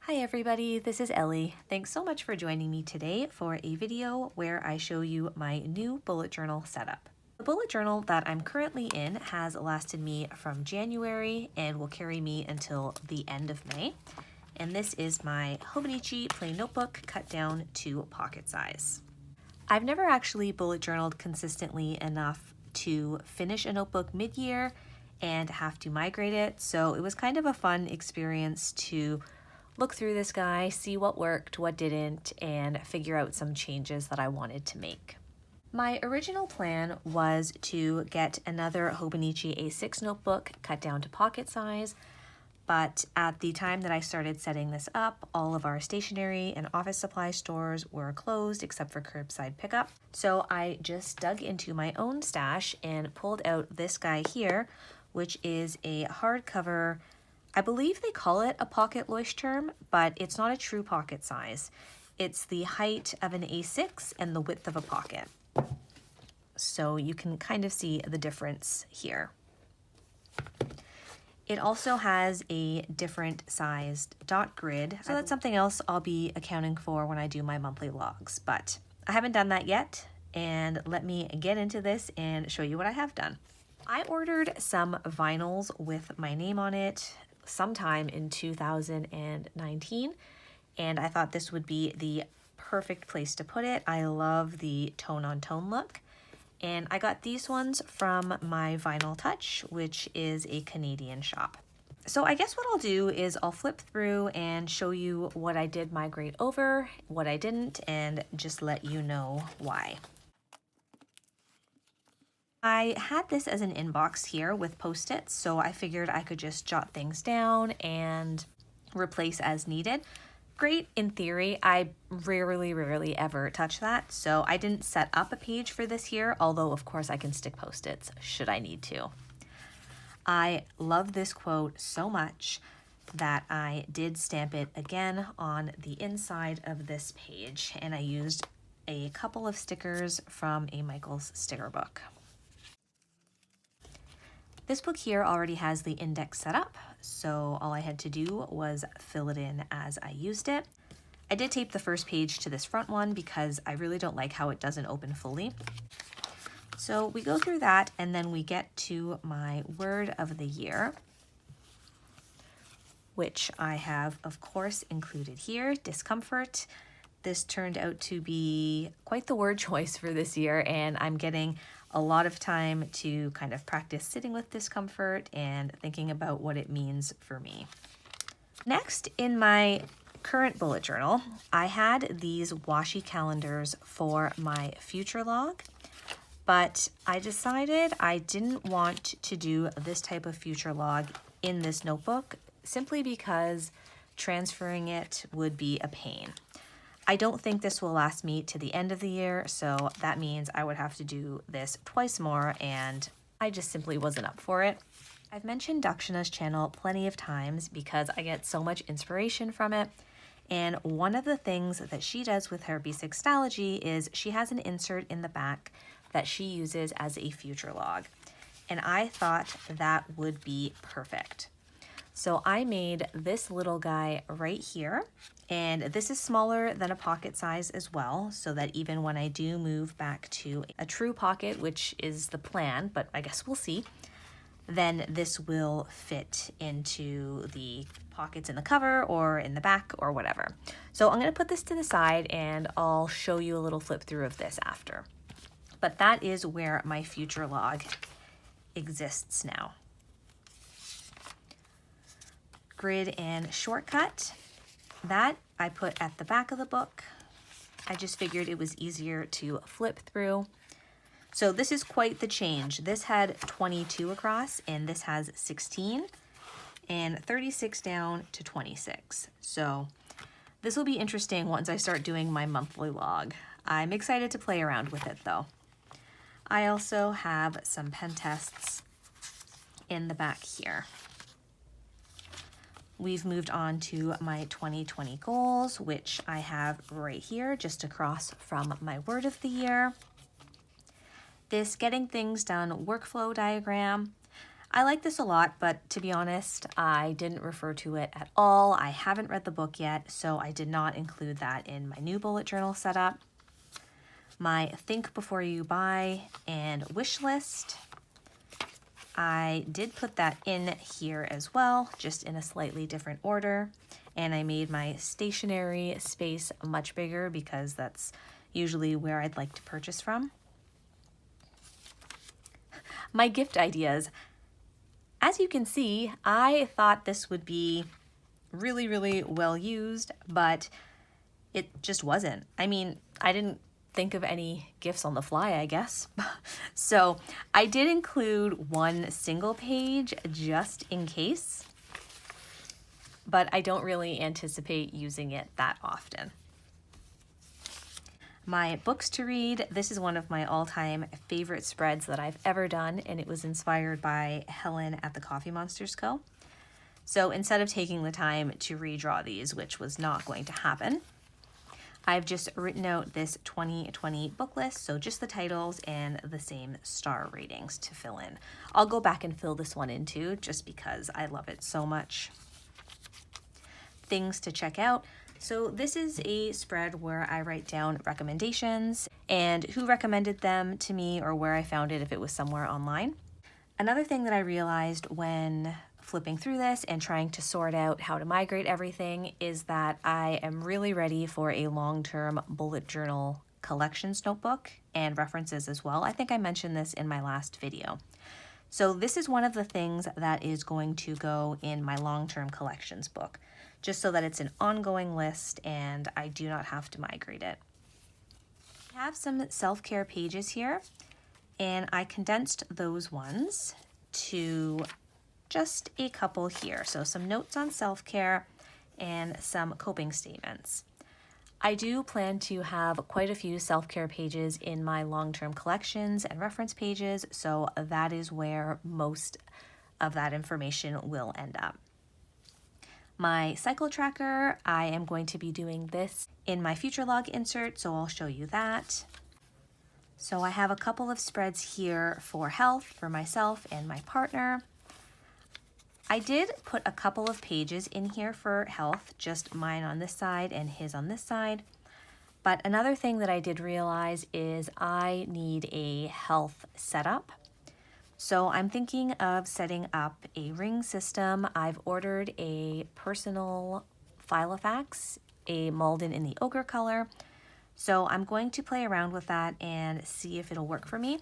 Hi everybody, this is Ellie. Thanks so much for joining me today for a video where I show you my new bullet journal setup. The bullet journal that I'm currently in has lasted me from January and will carry me until the end of May. And this is my Hobonichi plain notebook cut down to pocket size. I've never actually bullet journaled consistently enough to finish a notebook mid-year and have to migrate it, so it was kind of a fun experience to look through this guy, see what worked, what didn't, and figure out some changes that I wanted to make. My original plan was to get another Hobonichi A6 notebook cut down to pocket size, but at the time that I started setting this up, all of our stationery and office supply stores were closed except for curbside pickup. So I just dug into my own stash and pulled out this guy here, which is a hardcover. I believe they call it a pocket Leuchtturm, but it's not a true pocket size. It's the height of an A6 and the width of a pocket. So you can kind of see the difference here. It also has a different sized dot grid, so that's something else I'll be accounting for when I do my monthly logs, but I haven't done that yet, and let me get into this and show you what I have done. I ordered some vinyls with my name on it sometime in 2019, and I thought this would be the perfect place to put it. I love the tone-on-tone look, and I got these ones from My Vinyl Touch, which is a Canadian shop. So I guess what I'll do is I'll flip through and show you what I did migrate over, what I didn't, and just let you know why. I had this as an inbox here with Post-its, so I figured I could just jot things down and replace as needed. Great in theory. I rarely ever touch that, so I didn't set up a page for this here, although of course I can stick Post-its should I need to. I love this quote so much that I did stamp it again on the inside of this page, and I used a couple of stickers from a Michaels sticker book. This book here already has the index set up, so all I had to do was fill it in as I used it. I did tape the first page to this front one because I really don't like how it doesn't open fully. So we go through that, and then we get to my word of the year, which I have, of course, included here, discomfort. This turned out to be quite the word choice for this year, and I'm getting a lot of time to kind of practice sitting with discomfort and thinking about what it means for me. Next, in my current bullet journal, I had these washi calendars for my future log, but I decided I didn't want to do this type of future log in this notebook simply because transferring it would be a pain. I don't think this will last me to the end of the year, so that means I would have to do this twice more, and I just simply wasn't up for it. I've mentioned Daksina's channel plenty of times because I get so much inspiration from it, and one of the things that she does with her basic Stalogy is she has an insert in the back that she uses as a future log, and I thought that would be perfect. So I made this little guy right here, and this is smaller than a pocket size as well, so that even when I do move back to a true pocket, which is the plan, but I guess we'll see, then this will fit into the pockets in the cover or in the back or whatever. So I'm going to put this to the side, and I'll show you a little flip through of this after. But that is where my future log exists now. Grid and shortcut, that I put at the back of the book. I just figured it was easier to flip through. So this is quite the change. This had 22 across, and this has 16, and 36 down to 26. So this will be interesting once I start doing my monthly log. I'm excited to play around with it though. I also have some pen tests in the back here. We've moved on to my 2020 goals, which I have right here, just across from my word of the year. This getting things done workflow diagram, I like this a lot, but to be honest, I didn't refer to it at all. I haven't read the book yet, so I did not include that in my new bullet journal setup. My think before you buy and wish list. I did put that in here as well, just in a slightly different order. And I made my stationery space much bigger because that's usually where I'd like to purchase from. My gift ideas. As you can see, I thought this would be really, really well used, but it just wasn't. I mean, I didn't think of any gifts on the fly, I guess. So I did include one single page just in case, but I don't really anticipate using it that often. My books to read. This is one of my all-time favorite spreads that I've ever done, and it was inspired by Helen at the Coffee Monsters Co. So instead of taking the time to redraw these, which was not going to happen, I've just written out this 2020 book list, so just the titles and the same star ratings to fill in. I'll go back and fill this one in too, just because I love it so much. Things to check out. So this is a spread where I write down recommendations and who recommended them to me or where I found it if it was somewhere online. Another thing that I realized when flipping through this and trying to sort out how to migrate everything is that I am really ready for a long-term bullet journal collections notebook and references as well. I think I mentioned this in my last video. So this is one of the things that is going to go in my long-term collections book, just so that it's an ongoing list and I do not have to migrate it. I have some self-care pages here, and I condensed those ones to just a couple here. So some notes on self-care and some coping statements. I do plan to have quite a few self-care pages in my long-term collections and reference pages, so that is where most of that information will end up. My cycle tracker, I am going to be doing this in my future log insert, so I'll show you that. So I have a couple of spreads here for health for myself and my partner. I did put a couple of pages in here for health, just mine on this side and his on this side. But another thing that I did realize is I need a health setup. So I'm thinking of setting up a ring system. I've ordered a personal Filofax, a Malden in the ochre color. So I'm going to play around with that and see if it'll work for me.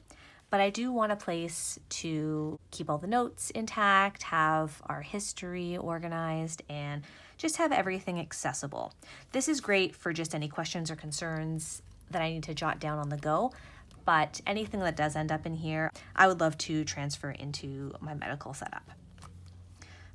But I do want a place to keep all the notes intact, have our history organized, and just have everything accessible. This is great for just any questions or concerns that I need to jot down on the go. But anything that does end up in here, I would love to transfer into my medical setup.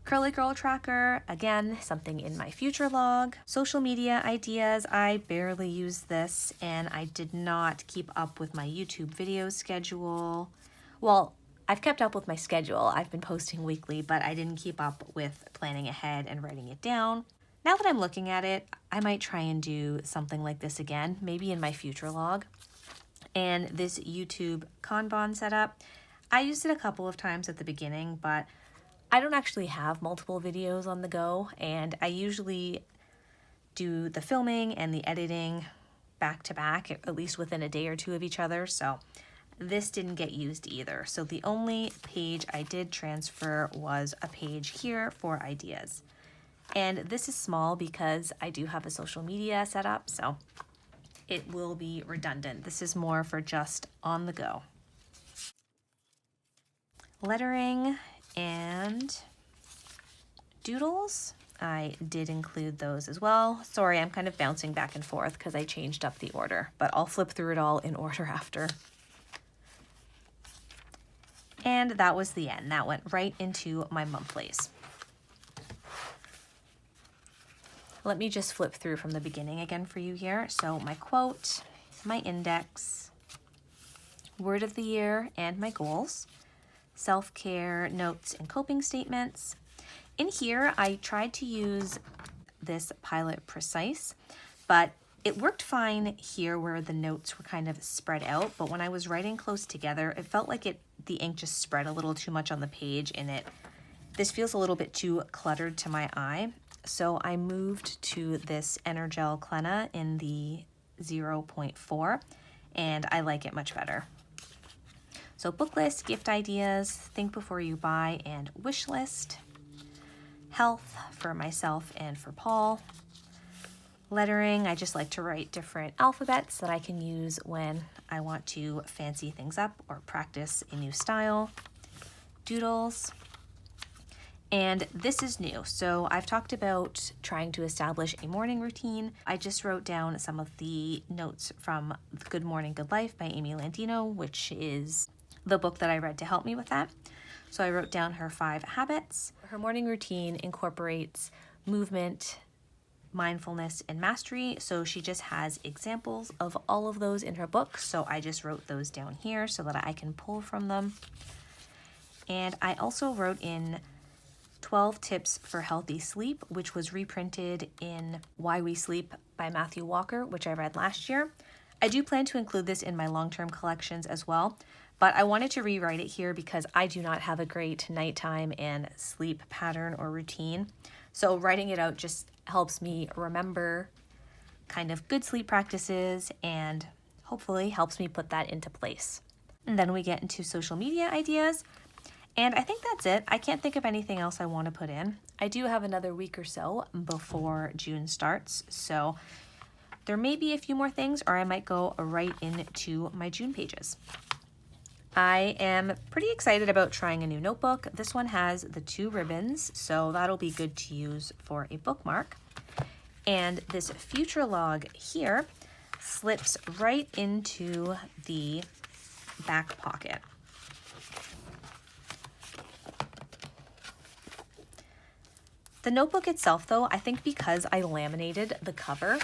Curly Girl Tracker, again, something in my future log. Social media ideas, I barely use this, and I did not keep up with my YouTube video schedule. Well, I've kept up with my schedule. I've been posting weekly, but I didn't keep up with planning ahead and writing it down. Now that I'm looking at it, I might try and do something like this again, maybe in my future log. And this YouTube Kanban setup, I used it a couple of times at the beginning, but I don't actually have multiple videos on the go, and I usually do the filming and the editing back to back, at least within a day or two of each other, so this didn't get used either. So the only page I did transfer was a page here for ideas. And this is small because I do have a social media set up, so it will be redundant. This is more for just on the go. Lettering and doodles, I did include those as well. Sorry, I'm kind of bouncing back and forth because I changed up the order, but I'll flip through it all in order after. And that was the end. That went right into my monthlies. Let me just flip through from the beginning again for you here. So my quote, my index, word of the year, and my goals, self-care, notes, and coping statements. In here, I tried to use this Pilot Precise, but it worked fine here where the notes were kind of spread out, but when I was writing close together, it felt like it the ink just spread a little too much on the page, and this feels a little bit too cluttered to my eye. So I moved to this EnerGel Clena in the 0.4, and I like it much better. So book list, gift ideas, think before you buy, and wish list. Health for myself and for Paul. Lettering, I just like to write different alphabets that I can use when I want to fancy things up or practice a new style. Doodles. And this is new. So I've talked about trying to establish a morning routine. I just wrote down some of the notes from Good Morning, Good Life by Amy Landino, which is the book that I read to help me with that. So I wrote down her 5 habits. Her morning routine incorporates movement, mindfulness, and mastery. So she just has examples of all of those in her book. So I just wrote those down here so that I can pull from them. And I also wrote in 12 tips for healthy sleep, which was reprinted in Why We Sleep by Matthew Walker, which I read last year. I do plan to include this in my long-term collections as well, but I wanted to rewrite it here because I do not have a great nighttime and sleep pattern or routine. So writing it out just helps me remember kind of good sleep practices and hopefully helps me put that into place. And then we get into social media ideas. And I think that's it. I can't think of anything else I want to put in. I do have another week or so before June starts, so there may be a few more things, or I might go right into my June pages. I am pretty excited about trying a new notebook. This one has the 2 ribbons, so that'll be good to use for a bookmark. And this future log here slips right into the back pocket. The notebook itself, though, I think because I laminated the cover,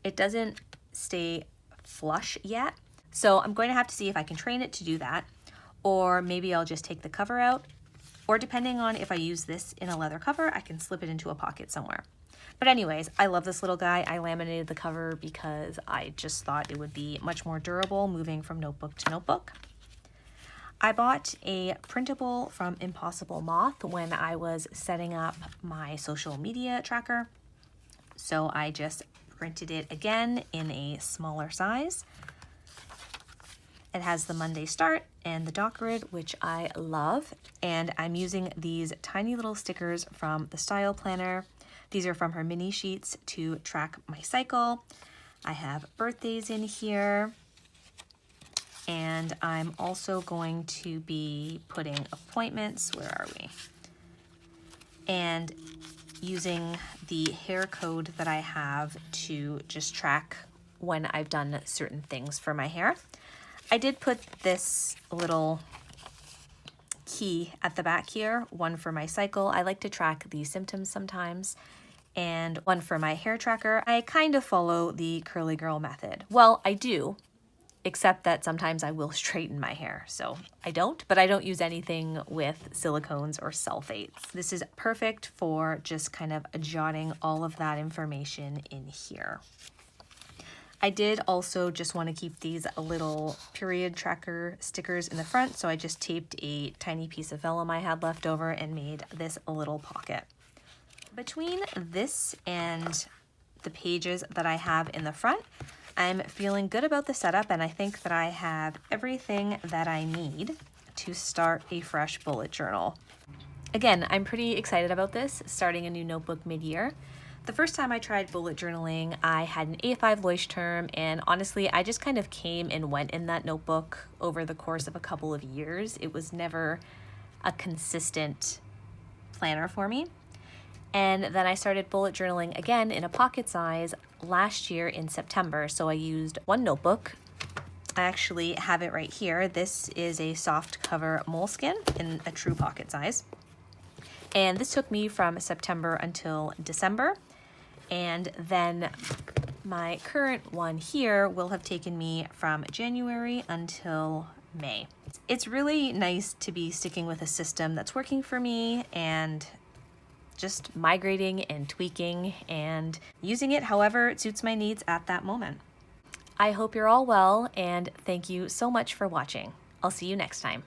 it doesn't stay flush yet. So I'm going to have to see if I can train it to do that, or maybe I'll just take the cover out, or depending on if I use this in a leather cover, I can slip it into a pocket somewhere. But anyways, I love this little guy. I laminated the cover because I just thought it would be much more durable moving from notebook to notebook. I bought a printable from Impossible Moth when I was setting up my social media tracker. So I just printed it again in a smaller size. It has the Monday start and the dot grid, which I love. And I'm using these tiny little stickers from the Style Planner. These are from her mini sheets to track my cycle. I have birthdays in here. And I'm also going to be putting appointments, where are we? And using the hair code that I have to just track when I've done certain things for my hair. I did put this little key at the back here, one for my cycle. I like to track the symptoms sometimes, and one for my hair tracker. I kind of follow the curly girl method. Well, I do, except that sometimes I will straighten my hair. So I don't, but I don't use anything with silicones or sulfates. This is perfect for just kind of jotting all of that information in here. I did also just want to keep these little period tracker stickers in the front, so I just taped a tiny piece of vellum I had left over and made this a little pocket. Between this and the pages that I have in the front, I'm feeling good about the setup, and I think that I have everything that I need to start a fresh bullet journal. Again, I'm pretty excited about this, starting a new notebook mid-year. The first time I tried bullet journaling, I had an A5 Leuchtturm, and honestly, I just kind of came and went in that notebook over the course of a couple of years. It was never a consistent planner for me. And then I started bullet journaling again in a pocket size last year in September. So I used one notebook. I actually have it right here. This is a soft cover moleskin in a true pocket size. And this took me from September until December. And then my current one here will have taken me from January until May. It's really nice to be sticking with a system that's working for me and just migrating and tweaking and using it however it suits my needs at that moment. I hope you're all well, and thank you so much for watching. I'll see you next time.